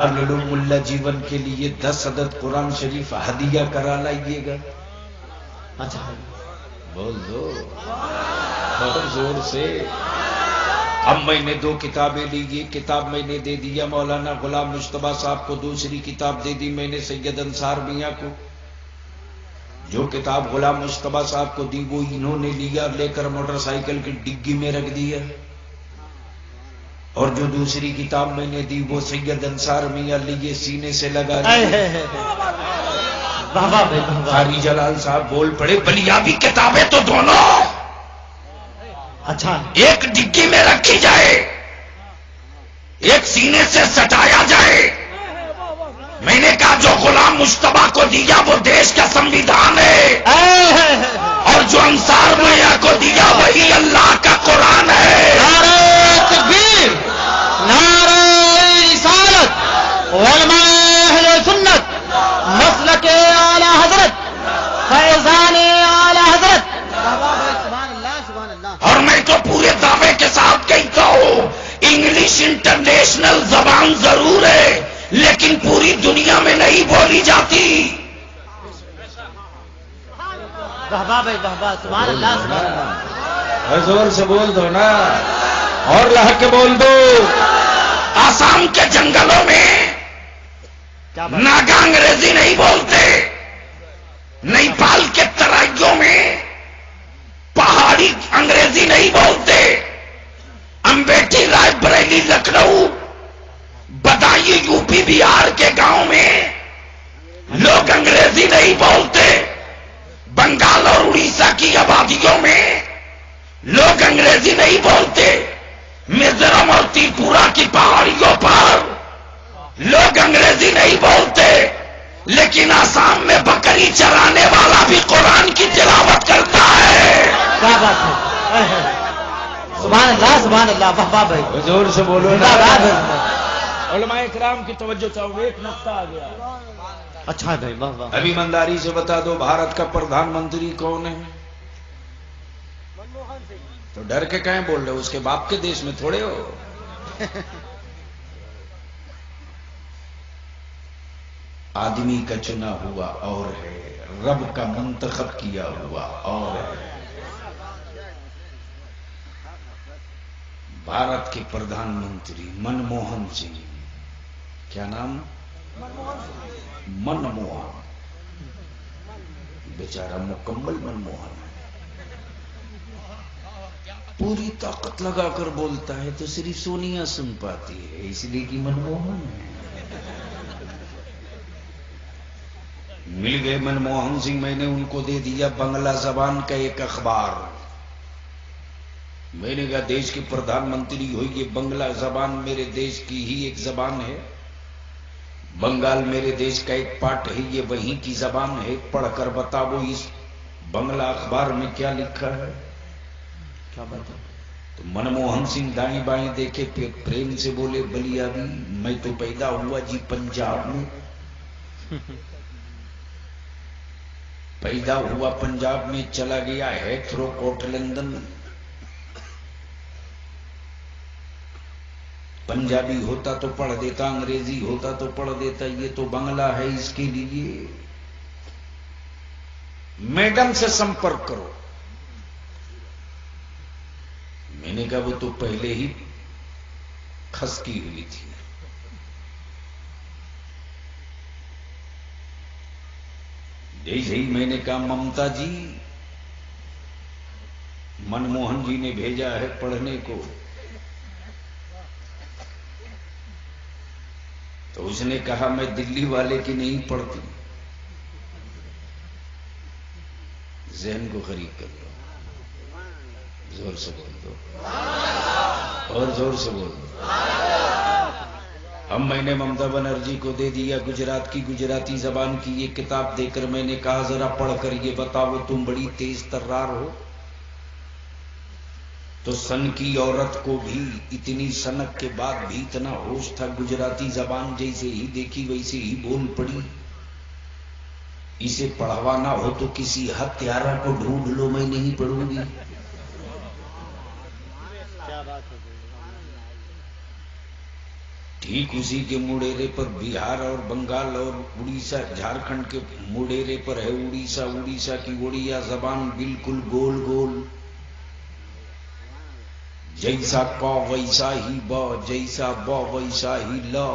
علوم اللہ جیون کے لیے 10 عدد قرآن شریف ہدیہ کرا لائیے گا. اچھا بول دو بہت زور سے. اب میں نے 2 کتابیں لی. یہ کتاب میں نے دے دیا مولانا غلام مجتبیٰ صاحب کو. دوسری کتاب دے دی میں نے سید انصار میاں کو. جو کتاب غلام مجتبیٰ صاحب کو دی وہ انہوں نے لیا لے کر موٹر سائیکل کی ڈگی میں رکھ دیا. اور جو دوسری کتاب میں نے دی وہ سید انصار میاں لیے سینے سے لگا لی. قاری جلال صاحب بول پڑے بلیابی کتابیں تو دونوں اچھا ایک ڈگی میں رکھی جائے ایک سینے سے سٹایا جائے. میں نے کہا جو غلام مجتبیٰ کو دیا وہ دیش کا سنویدھان ہے اور جو انصار میاں کو دیا وہی اللہ کا قرآن ہے. نعرہ تکبیر، نعرہ رسالت، علماء اہل سنت، مسلک اعلی حضرت، فیضان اعلی حضرت. سبحان اللہ سبحان اللہ. اور میں تو پورے دعوے کے ساتھ کہتا ہوں انگلش انٹرنیشنل زبان ضرور ہے لیکن پوری دنیا میں نہیں بولی جاتی. بہبا بھائی بہبا، سبحان اللہ سبحان اللہ. زور سے بول دو نا اور لہ کے بول دو. آسام کے جنگلوں میں ناگا انگریزی نہیں بولتے. نیپال کے ترائیوں میں پہاڑی انگریزی نہیں بولتے. امبیٹی رائے بریلی لکھنؤ بدائی یو پی بہار کے گاؤں میں لوگ انگریزی نہیں بولتے. بنگال اور اڑیسہ کی آبادیوں میں لوگ انگریزی نہیں بولتے. میزورم اور تریپورہ کی پہاڑیوں پر لوگ انگریزی نہیں بولتے. لیکن آسام میں بکری چرانے والا بھی قرآن کی تلاوت کرتا ہے. کیا بات ہے، سبحان اللہ سبحان اللہ. بہبا بھائی زور سے بولو نا. علماء کرام کی توجہ چاہو، ایک نقطہ آ گیا. اچھا بھائی واہ واہ. ابھی ایمانداری سے بتا دو بھارت کا پردھان منتری کون ہے؟ تو ڈر کے کہیں بول رہے ہو؟ اس کے باپ کے دیش میں تھوڑے ہو. آدمی کا چنا ہوا اور ہے، رب کا منتخب کیا ہوا اور ہے. بھارت کے پردھان منتری منموہن سنگھ. کیا نام؟ منموہن. بیچارہ مکمل منموہن ہے. پوری طاقت لگا کر بولتا ہے تو صرف سونیا سن پاتی ہے اس لیے کہ منموہن ہے. مل گئے منموہن سنگھ. میں نے ان کو دے دیا بنگلہ زبان کا ایک اخبار. میں نے کہا دیش کے پردھان منتری ہو یہ بنگلہ زبان میرے دیش کی ہی ایک زبان ہے. بنگال میرے دیش کا ایک پارٹ ہے، یہ وہیں کی زبان ہے. پڑھ کر بتاؤ اس بنگلہ اخبار میں کیا لکھا ہے. کیا بات ہے. تو منموہن سنگھ دائیں بائیں دیکھے پریم سے بولے بلیابی میں تو پیدا ہوا جی پنجاب میں. پیدا ہوا پنجاب میں، چلا گیا ہے تھرو کوٹ لندن. پنجابی ہوتا تو پڑھ دیتا، انگریزی ہوتا تو پڑھ دیتا. یہ تو بنگلہ ہے، اس کے لیے میڈم سے سمپرک کرو. میں نے کہا وہ تو پہلے ہی کھسکی ہوئی تھی. جیسے ہی میں نے کہا ممتا جی منموہن جی نے بھیجا ہے پڑھنے کو، تو اس نے کہا میں دلی والے کی نہیں پڑھتی. ذہن کو قریب کر لو. زور سے بول دو اور زور سے بول دو. اب میں نے ممتا بنرجی کو دے دیا گجرات کی گجراتی زبان کی یہ کتاب دے کر میں نے کہا ذرا پڑھ کر یہ بتاؤ تم بڑی تیز ترار ہو تو سن کی عورت کو بھی اتنی سنک کے بعد بھی اتنا ہوش تھا. گجراتی زبان جیسے ہی دیکھی ویسے ہی بول پڑی. اسے پڑھوانا ہو تو کسی ہتھیارا کو ڈھونڈ لو، میں نہیں پڑھوں گی. ٹھیک اسی کے مڈیرے پر بہار اور بنگال اور اڑیسہ جھارکھنڈ کے مڈیرے پر ہے اڑیسہ. اڑیسہ کی اڑیا زبان بالکل گول گول. جیسا کا ویسا ہی با، جیسا با ویسا ہی لا.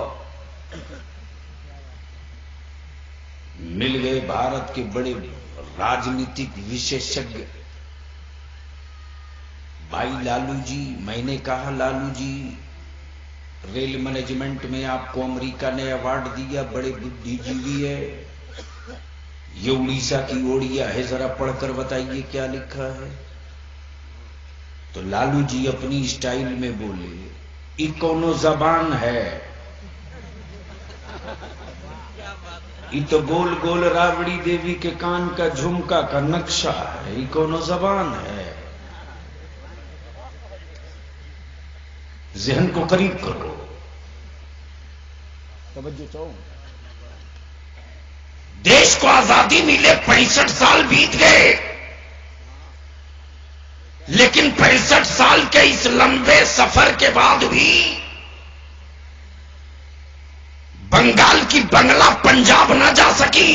مل گئے بھارت کے بڑے راجنیتک وشیشج بھائی لالو جی. میں نے کہا لالو جی ریل مینجمنٹ میں آپ کو امریکہ نے ایوارڈ دیا، بڑے بدھی جیوی ہے. یہ اڑیسہ کی اوڑیا ہے، ذرا پڑھ کر بتائیے کیا لکھا ہے. تو لالو جی اپنی اسٹائل میں بولے یہ کونو زبان ہے، یہ تو گول گول راوڑی دیوی کے کان کا جھمکا کا نقشہ ہے، یہ کونو زبان ہے. ذہن کو قریب کرو. توجہ چاہو. دیش کو آزادی ملے 65 سال بیت گئے، لیکن 65 سال کے اس لمبے سفر کے بعد بھی بنگال کی بنگلہ پنجاب نہ جا سکی.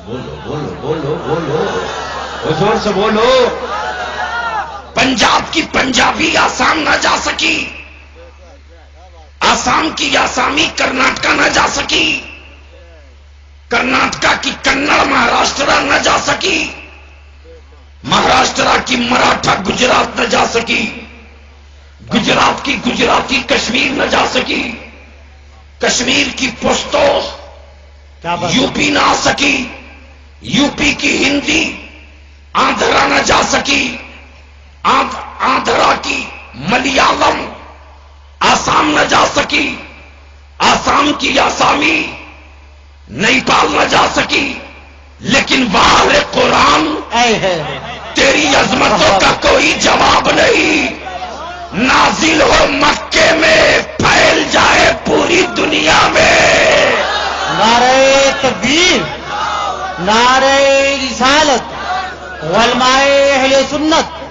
بولو بولو بولو بولو زور سے بولو. پنجاب کی پنجابی آسام نہ جا سکی، آسام کی آسامی کرناٹکا نہ جا سکی، کرناٹکا کی کنڑ مہاراشٹرا نہ جا سکی، مہاراشٹرا کی مراٹھا گجرات نہ جا سکی، گجرات کی گجراتی کشمیر نہ جا سکی، کشمیر کی پشتو یو پی نہ آ سکی، یو پی کی ہندی آندھرا نہ جا سکی، آندھرا کی ملیالم آسام نہ جا سکی، آسام کی آسامی نیپال نہ جا سکی. لیکن باہر قرآن تیری عظمتوں کا کوئی جواب نہیں. نازل ہو مکے میں، پھیل جائے پوری دنیا میں. نعرہ تکبیر، نعرہ رسالت، علماء اہل سنت،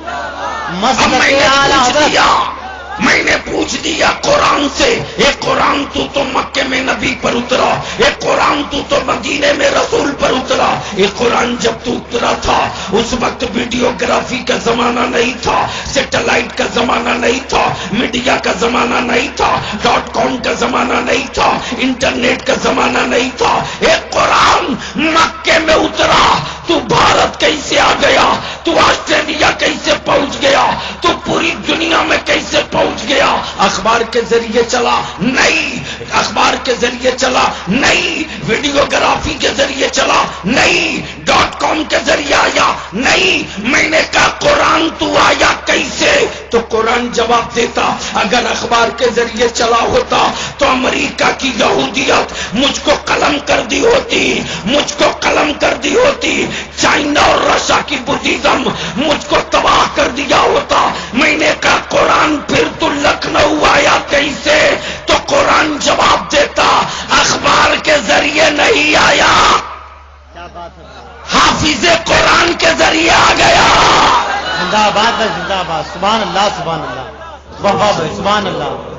مسلک اعلی حضرت. میں نے پوچھ دیا قرآن سے، یہ قرآن تو مکے میں نبی پر اترا، یہ قرآن تو مدینے میں رسول پر اترا. یہ قرآن جب تو اترا تھا اس وقت ویڈیوگرافی کا زمانہ نہیں تھا، سیٹلائٹ کا زمانہ نہیں تھا، میڈیا کا زمانہ نہیں تھا، .com کا زمانہ نہیں تھا، انٹرنیٹ کا زمانہ نہیں تھا. یہ قرآن مکے میں اترا. تو بھارت کیسے آ گیا؟ تو آسٹریلیا کیسے پہنچ گیا؟ تو پوری دنیا میں کیسے پہنچ گیا؟ اخبار کے ذریعے چلا؟ نہیں. اخبار کے ذریعے چلا؟ نہیں. ویڈیوگرافی کے ذریعے چلا؟ نہیں. .com کے ذریعے آیا؟ نہیں. میں نے کہا قرآن تو آیا کیسے؟ تو قرآن جواب دیتا اگر اخبار کے ذریعے چلا ہوتا تو امریکہ کی یہودیت مجھ کو قلم کر دی ہوتی، مجھ کو قلم کر دی ہوتی. چائنا اور رشیا کی بدھزم مجھ کو تباہ کر دیا ہوتا. میں نے کہا قرآن پھر تو لکھنؤ آیا کیسے؟ تو قرآن جواب دیتا اخبار کے ذریعے نہیں آیا، حافظ قرآن کے ذریعے آ گیا. زندہ آباد ہے، زندہ آباد. سبحان اللہ، سبحان اللہ، واہ واہ بھائی، سبحان اللہ.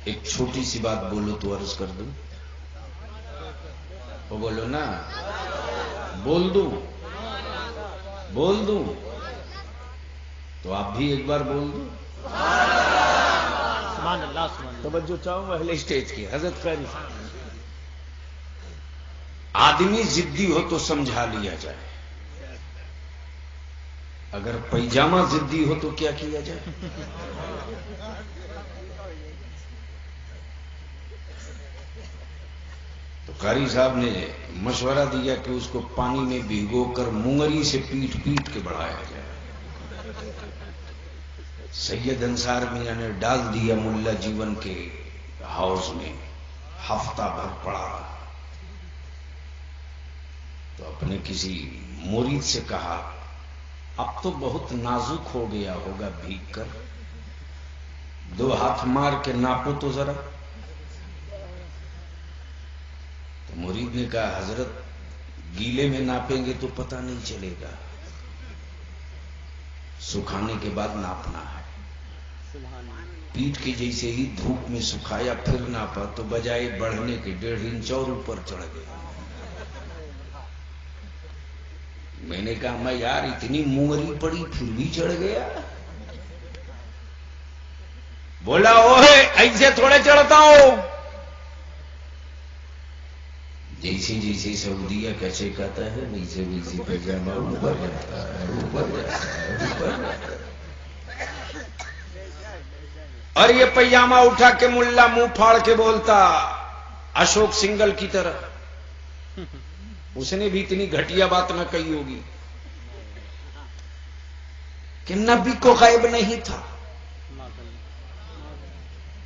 ایک چھوٹی سی بات بولو تو عرض کر دوں. وہ بولو نا، بول دوں بول دوں تو آپ بھی ایک بار بول دو. سبحان اللہ، سبحان اللہ. توجہ چاہوں اہل اسٹیج کی حضرت قاری. آدمی ضدی ہو تو سمجھا لیا جائے، اگر پیجامہ ضدی ہو تو کیا کیا جائے؟ تو قاری صاحب نے مشورہ دیا کہ اس کو پانی میں بھگو کر مونگری سے پیٹ پیٹ کے بڑھایا جائے. سید انصار میاں نے ڈال دیا ملا جیون کے ہاؤس میں، ہفتہ بھر پڑا. تو اپنے کسی مرید سے کہا اب تو بہت نازک ہو گیا ہوگا بھیگ کر، 2 ہاتھ مار کے ناپو تو ذرا. تو مرید نے کہا حضرت گیلے میں ناپیں گے تو پتہ نہیں چلے گا، سکھانے کے بعد ناپنا ہے۔ پیٹ کے جیسے ہی دھوپ میں سکھایا پھر ناپا تو بجائے بڑھنے کے 1.5 انچ اور اوپر چڑھ گیا۔ میں نے کہا میں یار اتنی مونگری پڑی پھر بھی چڑھ گیا؟ بولا اوہے ایسے تھوڑے چڑھتا ہوں، جیسے جیسے سعودیہ کیسے کہتا ہے ویسے ویسے پیجامہ اوپر جاتا ہے، اوپر جاتا ہے، اوپر جاتا ہے۔ اور یہ پیجامہ اٹھا کے ملا منہ پھاڑ کے بولتا اشوک سنگل کی طرح، اس نے بھی اتنی گھٹیا بات نہ کہی ہوگی کہ نبی کو غائب نہیں تھا۔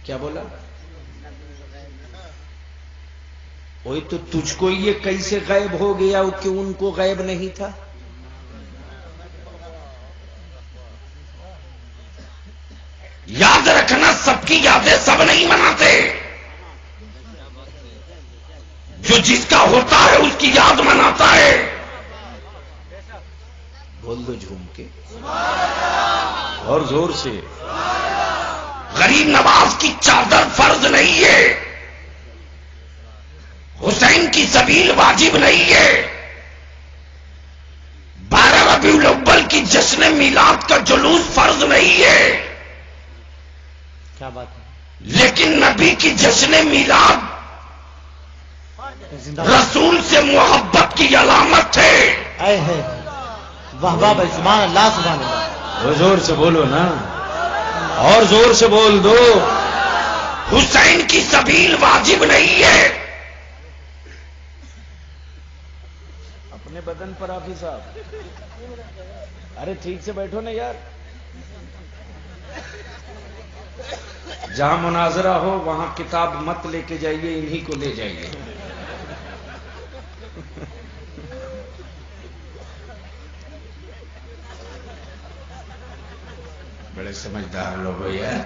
کیا بولا؟ وہی تو تجھ کو یہ کیسے غائب ہو گیا کہ ان کو غائب نہیں تھا؟ یاد رکھنا سب کی یادیں سب نہیں مناتے، جو جس کا ہوتا ہے اس کی یاد مناتا ہے۔ بول دو جھوم کے اور زور سے، غریب نواز کی چادر فرض نہیں ہے، حسین کی سبیل واجب نہیں ہے، 12 ربیع الاول کی جشن میلاد کا جلوس فرض نہیں ہے، کیا بات ہے، لیکن نبی کی جشن میلاد رسول سے محبت کی علامت ہے۔ اے ہے واہ واہ بھائی، سبحان اللہ سبحان اللہ۔ زور سے بولو نا، اور زور سے بول دو، حسین کی سبیل واجب نہیں ہے۔ اپنے بدن پر حافظ صاحب، ارے ٹھیک سے بیٹھو نا یار، جہاں مناظرہ ہو وہاں کتاب مت لے کے جائیے، انہی کو لے جائیے۔ بڑے سمجھدار لوگ ہو یار،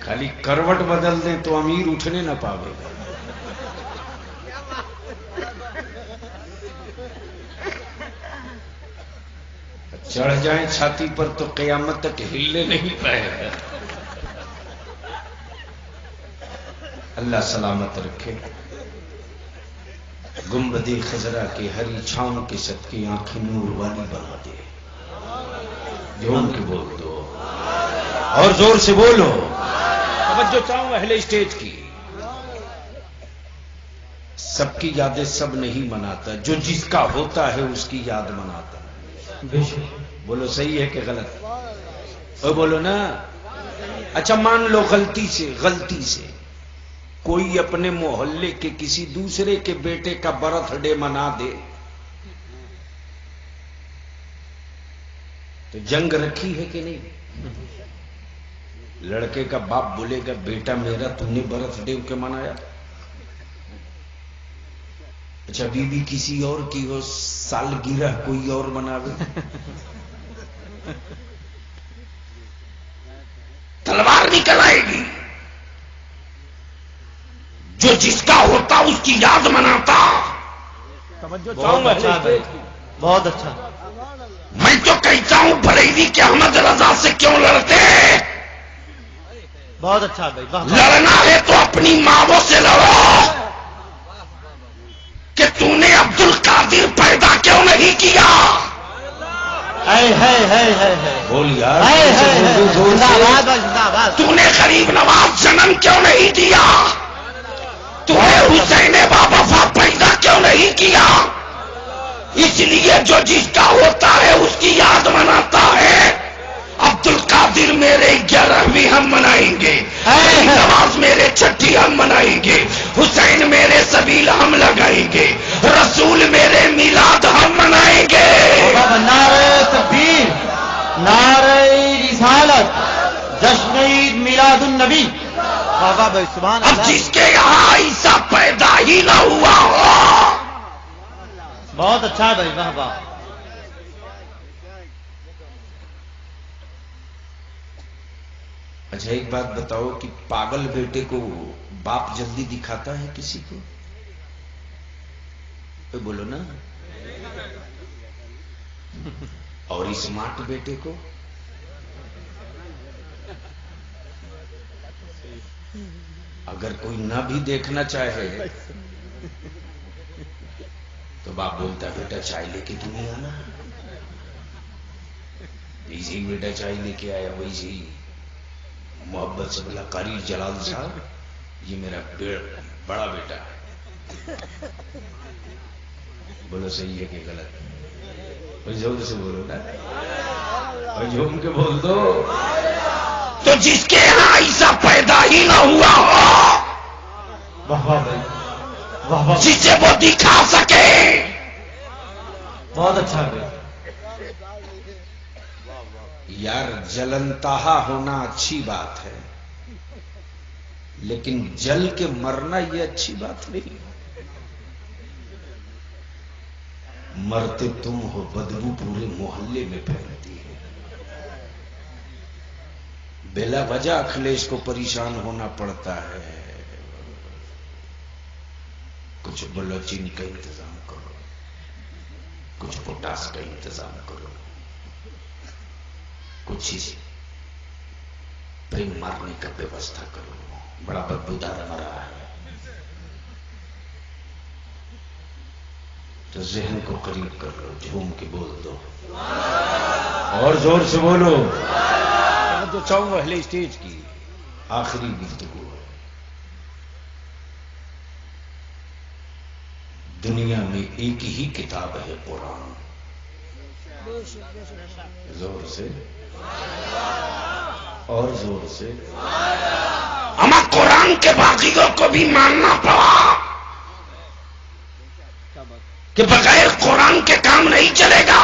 خالی کروٹ بدل دیں تو امیر اٹھنے نہ پاوے گا۔ چڑھ جائیں چھاتی پر تو قیامت تک ہلنے نہیں پائے گا۔ اللہ سلامت رکھے، گنبد خضرا کے ہری چھاؤں کے صدقے آنکھیں نور والی بنا دے۔ جھوم کے بول دو اور زور سے بولو، توجہ چاہوں اہل اسٹیج کی۔ سب کی یادیں سب نہیں مناتا، جو جس کا ہوتا ہے اس کی یاد مناتا ہے۔ بولو صحیح ہے کہ غلط؟ اور بولو نا۔ اچھا مان لو غلطی سے کوئی اپنے محلے کے کسی دوسرے کے بیٹے کا برتھ ڈے منا دے تو جنگ رکھی ہے کہ نہیں؟ لڑکے کا باپ بولے گا بیٹا میرا تم نے برتھ ڈے کیوں منایا؟ اچھا بیوی کسی اور کی ہو، سالگرہ کوئی اور مناوے، تلوار نکل آئے گی۔ جو جس کا ہوتا اس کی یاد مناتا۔ بہت اچھا بھائی، بہت اچھا۔ میں تو کہتا ہوں بریلی کے احمد رضا سے کیوں لڑتے ہیں؟ بہت اچھا بھائی، لڑنا ہے تو اپنی ماں سے لڑو کہ تو نے عبد القادر پیدا کیوں نہیں کیا؟ بول یار، تو نے غریب نواز جنم کیوں نہیں دیا؟ تو نے حسین بابا پیدا کیوں نہیں کیا؟ اس لیے جو جس کا ہوتا ہے اس کی یاد مناتا ہے۔ عبد القادر میرے 11ویں ہم منائیں گے، نواز میرے 6ٹھی ہم منائیں گے، حسین میرے سبیل ہم لگائیں گے، رسول میرے میلاد ہم منائیں گے۔ نعرہ تکبیر، نعرہ رسالت، جشن عید میلاد النبی۔ بابا بھائی سبحان اللہ۔ اب جس کے یہاں عیسیٰ پیدا ہی نہ ہوا ہو۔ بہت اچھا بھائی، واہ واہ۔ اچھا ایک بات بتاؤ کہ پاگل بیٹے کو باپ جلدی دکھاتا ہے کسی کو؟ بولو نا. اور اسمارٹ بیٹے کو اگر کوئی نہ بھی دیکھنا چاہے تو باپ بولتا ہے بیٹا چائے لے کے کیوں نہیں آنا. ایسی بیٹا چائے لے کے آیا ویسے ہی محبت سے بولا قاری جلال صاحب یہ میرا بڑا بیٹا ہے. بولو صحیح ہے کہ غلط؟ زور سے بولو نا, اور جھوم کے بول دو. تو جس کے یہاں ایسا پیدا ہی نہ ہوا ہو, جسے وہ دکھا سکے, بہت اچھا ہے یار. جلنتہا ہونا اچھی بات ہے, لیکن جل کے مرنا یہ اچھی بات نہیں. مرتے تم ہو, بدبو پورے محلے میں پھیلتی ہے. بلا وجہ اکھلیش کو پریشان ہونا پڑتا ہے. کچھ بلوچین کا انتظام کرو, کچھ پوٹاس کا انتظام کرو, کچھ پریم مارنے کا ویوستھا کرو. بڑا بدبودار مرا ہے. تو ذہن کو قریب کر لو, جھوم کے بول دو, اور زور سے بولو. جو چاہوں اہل اسٹیج کی آخری گفتگو ہے. دنیا میں ایک ہی کتاب ہے قرآن. زور سے اور زور سے. ہمیں قرآن کے باقیوں کو بھی ماننا پڑا کہ بغیر قرآن کے کام نہیں چلے گا.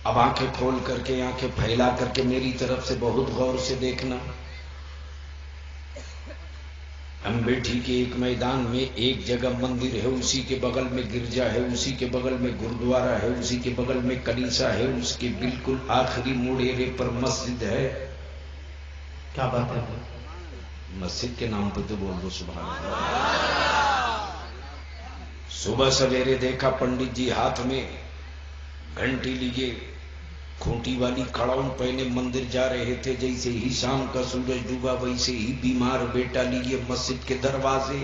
اب آنکھیں کھول کر کے, آنکھیں پھیلا کر کے میری طرف سے بہت غور سے دیکھنا. امبیٹھی کے ایک میدان میں ایک جگہ مندر ہے, اسی کے بغل میں گرجا ہے, اسی کے بغل میں گردوارا ہے, اسی کے بغل میں کلیسا ہے, اس کے بالکل آخری موڑیرے پر مسجد ہے. کیا بات ہے. مسجد کے نام پہ تو بول دو سبحان اللہ. صبح سویرے دیکھا پنڈت جی ہاتھ میں گھنٹی لیے, کھوٹی والی کھڑاؤں پہنے مندر جا رہے تھے. جیسے ہی شام کا سورج ڈوبا ویسے ہی بیمار بیٹا لیے مسجد کے دروازے.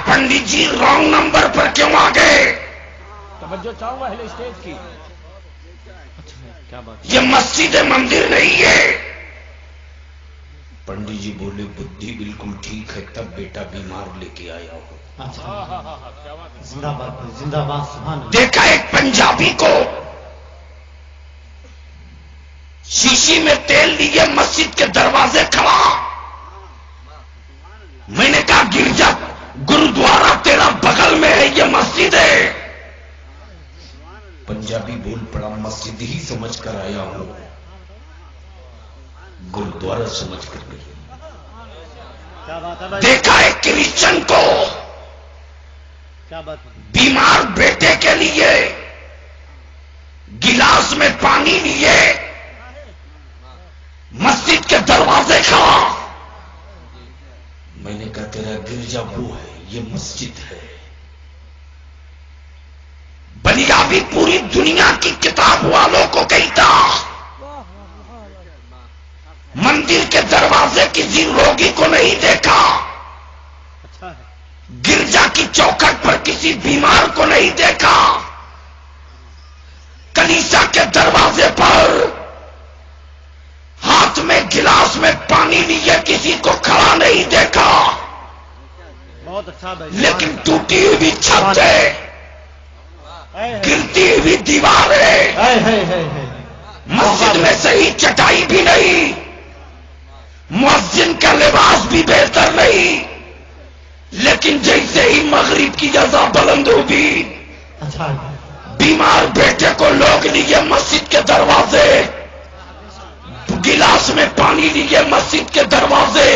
پنڈت جی رانگ نمبر پر کیوں آ گئے؟ توجہ چاہوں اہل اسٹیج کی. کیا بات. یہ مسجد مندر نہیں ہے. پنڈت جی بولے بدھی بالکل ٹھیک ہے, تب بیٹا بیمار لے کے آیا ہو. زندہ باد زندہ باد سبحان اللہ. دیکھا ایک پنجابی کو شیشی میں تیل لیے مسجد کے دروازے کھڑا. میں نے کہا گرجا گرودوارا تیرا بغل میں ہے, یہ مسجد ہے. پنجابی بول پڑا مسجد ہی سمجھ کر آیا ہوں, گرودوارا سمجھ کر نہیں. دیکھا ایک کرسچن کو بیمار بیٹے کے لیے گلاس میں پانی لیے مسجد کے دروازے کھڑا. میں نے کہا تیرا گرجا وہ ہے, یہ مسجد ہے. بنیادی پوری دنیا کی کتاب والوں کو کہتا مندر کے دروازے کسی روگی کو نہیں دیکھا, گرجا کی چوکھٹ پر کسی بیمار کو نہیں دیکھا, کلیسا کے دروازے پر ہاتھ میں گلاس میں پانی لیے کسی کو کھڑا نہیں دیکھا. بہت اچھا بھائی. لیکن ٹوٹی ہوئی چھت ہے, گرتی ہوئی دیوار ہے, مسجد میں صحیح چٹائی بھی نہیں, مؤذن کا لباس بھی بہتر نہیں. لیکن جیسے ہی مغرب کی اذان بلند ہوگی بیمار بیٹے کو لوگ لیے مسجد کے دروازے، گلاس میں پانی لیے مسجد کے دروازے.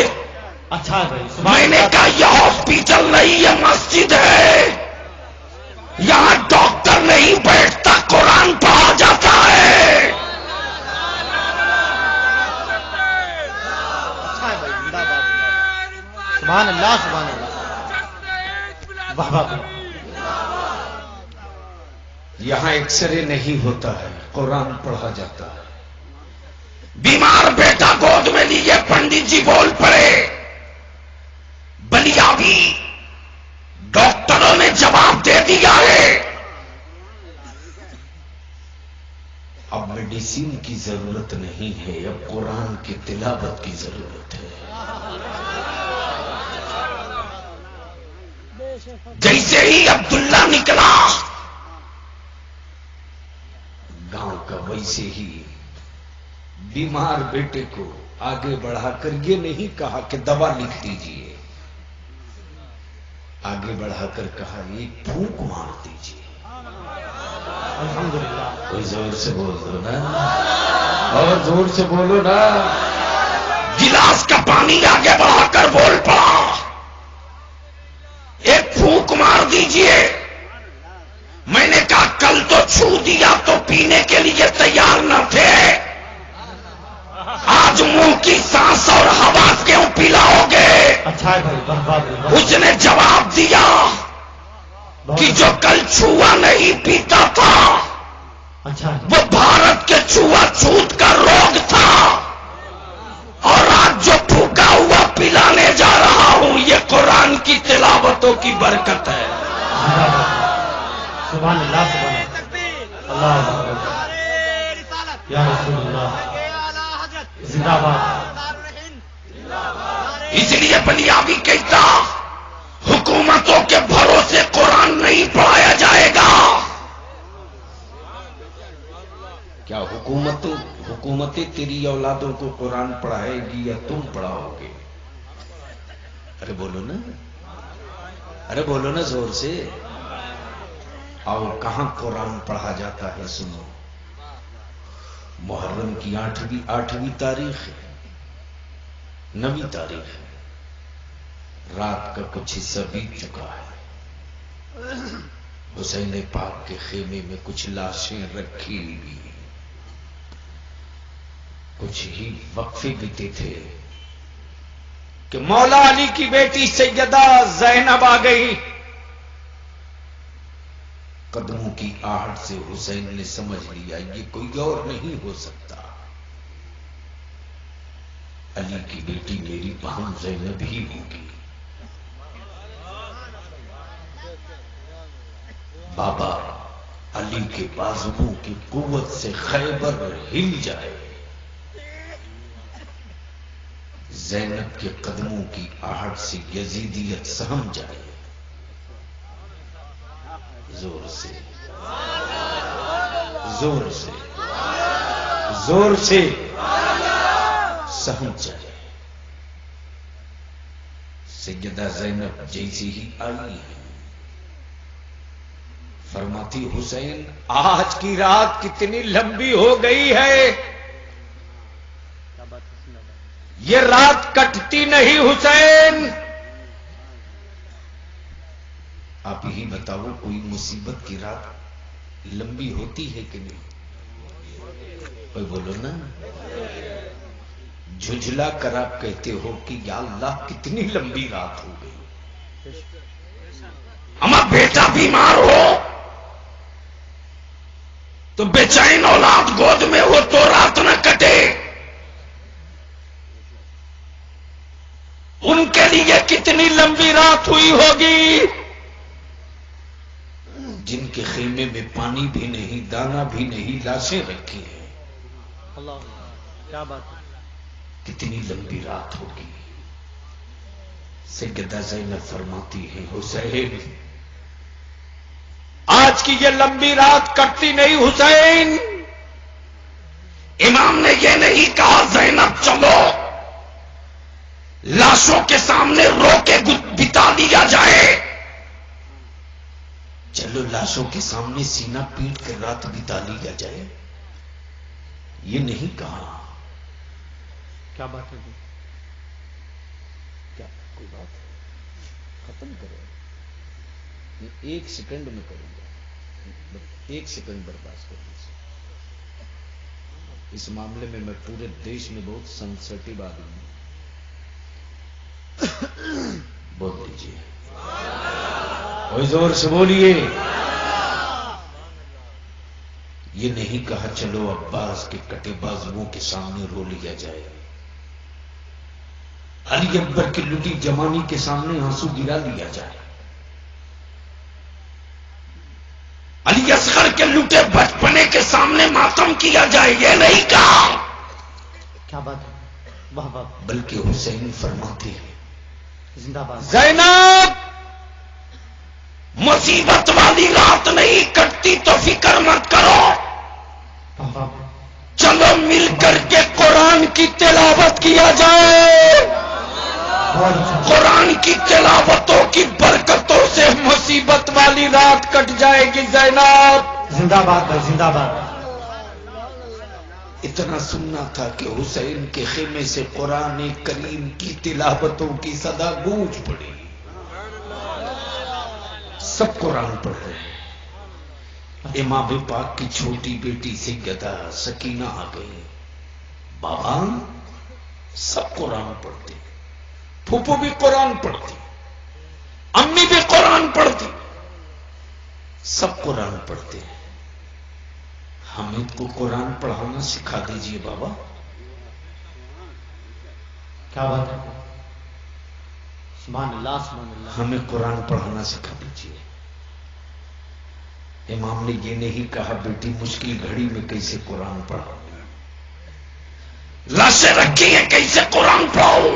اچھا ہے بھائی. میں نے کہا یہ ہاسپٹل نہیں، یہ مسجد ہے. یہاں ڈاکٹر نہیں بیٹھتا، قرآن پڑھا جاتا ہے. اچھا ہے بھائی. زندہ باد. سبحان اللہ سبحان اللہ. واہ واہ. یہاں ایکس رے نہیں ہوتا ہے، قرآن پڑھا جاتا ہے. بیمار بیٹا گود میں لیے پنڈت جی بول پڑے. بلیابی ڈاکٹروں نے جواب دے دیا ہے، اب میڈیسن کی ضرورت نہیں ہے، اب قرآن کی تلاوت کی ضرورت ہے. جیسے ہی عبداللہ نکلا گاؤں کا، ویسے ہی بیمار بیٹے کو آگے بڑھا کر یہ نہیں کہا کہ دوا لکھ دیجیے، آگے بڑھا کر کہا ایک پھونک مار دیجیے. الحمدللہ. کوئی زور سے بول دو نا، اور زور سے بولو نا. گلاس کا پانی آگے بڑھا کر بول پڑا ایک پھونک مار دیجیے. میں نے کہا کل تو چھو دیا تو پینے کے لیے تیار نہ تھے، آج منہ کی سانس اور ہوا کیوں پلاؤ گے؟ اچھا ہے بھائی. واہ واہ بھائی. اس نے جواب دیا کہ جو کل چھوا نہیں پیتا تھا اچھا ہے. وہ بھارت کے چھوا چھوت کا روگ تھا، اور آج جو پھونکا ہوا پلانے جا رہا ہوں یہ قرآن کی تلاوتوں کی برکت ہے. سبحان اللہ سبحان اللہ. اللہ اکبر. یا رسول اللہ. زندہ باد. اس لیے بلیابی کہتا حکومتوں کے بھروسے قرآن نہیں پڑھایا جائے گا. کیا حکومتیں تیری اولادوں کو قرآن پڑھائے گی یا تم پڑھاؤ گے؟ ارے بولو نا، ارے بولو نا زور سے. آؤ کہاں قرآن پڑھا جاتا ہے سنو. محرم کی 8ویں تاریخ ہے، 9ویں تاریخ ہے، رات کا کچھ حصہ بیت چکا ہے. حسین پاک کے خیمے میں کچھ لاشیں رکھی ہوئی، کچھ ہی وقفے بیتے تھے کہ مولا علی کی بیٹی سیدہ زینب آ گئی. قدموں کی آہٹ سے حسین نے سمجھ لیا یہ کوئی اور نہیں ہو سکتا، علی کی بیٹی میری بہن زینب ہی ہوگی. بابا علی کے بازوؤں کی قوت سے خیبر ہل جائے، زینب کے قدموں کی آہٹ سے یزیدیت سہم جائے. زور سے زور سے زور سے سہم جائے. سیدہ زینب جیسی ہی آئی ہے، فرماتی حسین آج کی رات کتنی لمبی ہو گئی ہے، یہ رات کٹتی نہیں حسین. آپ ہی بتاؤ کوئی مصیبت کی رات لمبی ہوتی ہے کہ نہیں؟ کوئی بولو نا. جھجلا کر آپ کہتے ہو کہ یا اللہ کتنی لمبی رات ہو گئی. اما بیٹا بیمار ہو تو بے چین اولاد گود میں ہو تو رات نہ کٹے. ان کے لیے کتنی لمبی رات ہوئی ہوگی جن کے خیمے میں پانی بھی نہیں، دانا بھی نہیں، لاشیں رکھی ہیں. اللہ کیا بات ہے. کتنی لمبی رات ہوگی. سیدہ زینب فرماتی ہے حسین آج کی یہ لمبی رات کٹتی نہیں حسین. امام نے یہ نہیں کہا زینب چلو لاشوں کے سامنے رو کے بتا دیا جائے. چلو لاشوں کے سامنے سینہ پیٹ کر رات بتا لیا جائے، یہ نہیں کہا. کیا بات ہے جی؟ کیا کوئی بات ہے؟ ختم کرو. ایک سیکنڈ میں کروں گا، ایک سیکنڈ برداشت کر دیجیے. اس معاملے میں پورے دیش میں بہت سینسٹیو آدمی ہوں. بول دیجیے، کوئی زور سے بولیے. یہ نہیں کہا چلو عباس کے کٹے بازوؤں کے سامنے رو لیا جائے، علی اکبر کی لٹی جوانی کے سامنے آنسو گرا لیا جائے، علی اصغر کے لٹے بچپنے کے سامنے ماتم کیا جائے، یہ نہیں کہا. کیا بات ہے؟ واہ واہ. بلکہ حسین فرماتے ہیں زندہ باد. زینب مصیبت والی رات نہیں کٹتی تو فکر مت کرو، واہ واہ. چلو مل کر کے قرآن کی تلاوت کیا جائے. بہت اچھا. قرآن کی تلاوتوں کی برکتوں سے مصیبت والی رات کٹ جائے گی زینب. زندہ باد بھائی، زندہ باد. اتنا سننا تھا کہ حسین کے خیمے سے قرآن کریم کی تلاوتوں کی صدا گونج پڑی. سب قرآن پڑھ رہے ہیں. امام پاک کی چھوٹی بیٹی سیدہ سکینہ آ گئی. بابا سب قرآن پڑھتے، پھوپھو بھی قرآن پڑھتی، امی بھی قرآن پڑھتی، سب قرآن پڑھتے ہیں. حمید کو قرآن پڑھانا سکھا دیجئے بابا. کیا بات ہے؟ سبحان اللہ، سبحان اللہ. ہمیں قرآن پڑھانا سکھا دیجئے. امام نے یہ نہیں کہا بیٹی مشکل گھڑی میں کیسے قرآن پڑھاؤ، لاشیں رکھی ہیں کیسے قرآن پڑھاؤ.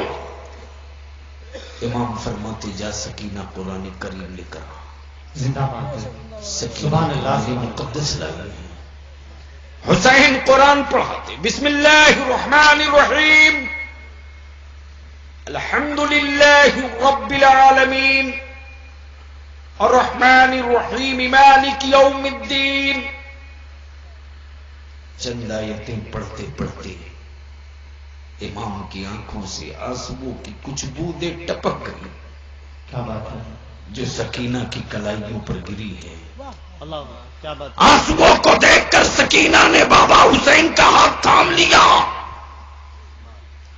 امام فرماتے جا سکینہ قرآن کریم لے کر آ. زندہ باد. سکینہ سبحان اللہ. قرآن مقدس لائی ہے. حسین قرآن پڑھاتے بسم اللہ الرحمن الرحیم الحمد للہ رب العالمین الرحمن الرحیم مالک یوم الدین. چند آیتیں پڑھتے پڑھتے امام کی آنکھوں سے آنسوؤں کی کچھ بوندیں ٹپک گئی کیا بات ہے؟ جو سکینہ کی کلائیوں پر گری ہے. اللہ، کیا بات. آنسوؤں کو دیکھ کر سکینہ نے بابا حسین کا ہاتھ تھام لیا.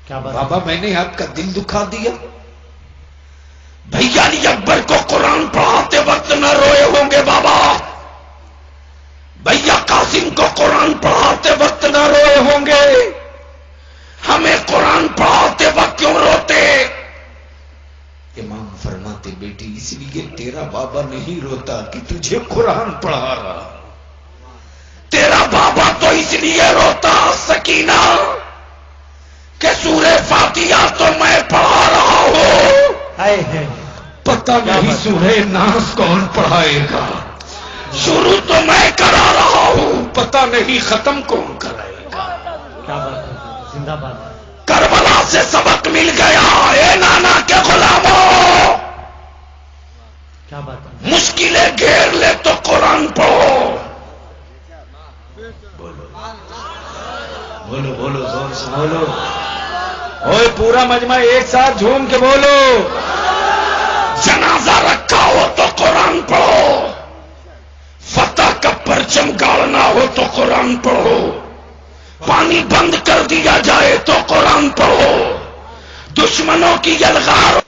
کیا بات. بابا میں نے آپ کا دل دکھا دیا. بھیا علی اکبر کو قرآن پڑھاتے وقت نہ روئے ہوں گے بابا. بھیا قاسم کو قرآن پڑھاتے وقت نہ روئے ہوں گے. ہمیں قرآن پڑھاتے وقت کیوں روتے؟ امام فرماتے بیٹی اس لیے تیرا بابا نہیں روتا کہ تجھے قرآن پڑھا رہا. تیرا بابا تو اس لیے روتا سکینہ کہ سورہ فاتحہ تو میں پڑھا رہا ہوں، ہائے ہے. پتہ نہیں سورہ ناس کون پڑھائے گا. شروع تو میں کرا رہا ہوں، پتہ نہیں ختم کون کرائے گا. کیا بات ہے؟ زندہ باد. کربلا سے سبق مل گیا. اے نانا کے غلاموں، کیا بات ہے؟ مشکلیں گھیر لے تو قرآن پڑھو. بولو بولو بولو زور سے بولو. اوے پورا مجمع ایک ساتھ جھوم کے بولو. جنازہ رکھا ہو تو قرآن پڑھو، فتح کا پرچم گاڑنا ہو تو قرآن پڑھو، پانی بند کر دیا جائے تو قرآن پڑھو، دشمنوں کی یلغار